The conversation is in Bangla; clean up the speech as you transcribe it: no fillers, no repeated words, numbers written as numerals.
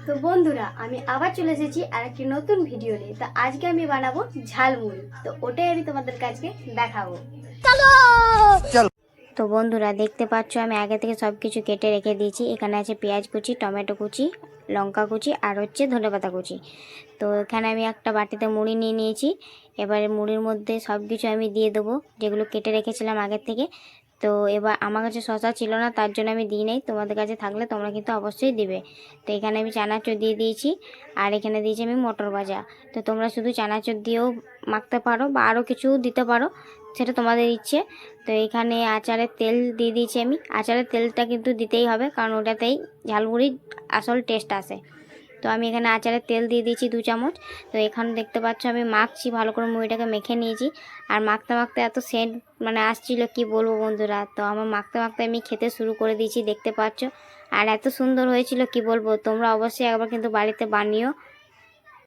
তো বন্ধুরা আমি আবার চলে এসেছি আরেকটি নতুন ভিডিও নিয়ে। তো আজকে আমি বানাবো ঝালমুড়ি, তো ওটাই আমি তোমাদের কাছে দেখাবো। তো বন্ধুরা দেখতে পাচ্ছ আমি আগে থেকে সব কিছু কেটে রেখে দিয়েছি। এখানে আছে পেঁয়াজ কুচি, টমেটো কুচি, লঙ্কা কুচি আর হচ্ছে ধনেপাতা কুচি। তো এখানে আমি একটা বাটিতে মুড়ি নিয়ে নিয়েছি। এবারে মুড়ির মধ্যে সব কিছু আমি দিয়ে দেবো যেগুলো কেটে রেখেছিলাম আগের থেকে। তো এবার আমার কাছে শসা ছিল না, তার জন্য আমি দিই নাই। তোমাদের কাছে থাকলে তোমরা কিন্তু অবশ্যই দিবে। তো এখানে আমি চানাচুর দিয়ে দিয়েছি আর এখানে দিয়েছি আমি মটর ভাজা। তো তোমরা শুধু চানাচুর দিয়েও মাখতে পারো বা আরও কিছু দিতে পারো, সেটা তোমাদের ইচ্ছে। তো এখানে আচারের তেল দিয়ে দিয়েছি আমি। আচারের তেলটা কিন্তু দিতেই হবে, কারণ ওটাতেই ঝালমুড়ির আসল টেস্ট আসে। তো আমি এখানে আচারের তেল দিয়ে দিয়েছি 2 চামচ। তো এখানে দেখতে পাচ্ছ আমি মাখছি, ভালো করে মুড়িটাকে মেখে নিয়েছি। আর মাখতে মাখতে এত সেন্ট আসছিল কি বলবো বন্ধুরা। তো আমার মাখতে মাখতে আমি খেতে শুরু করে দিয়েছি, দেখতে পাচ্ছ। আর এত সুন্দর হয়েছিল কি বলবো, তোমরা অবশ্যই একবার কিন্তু বাড়িতে বানিও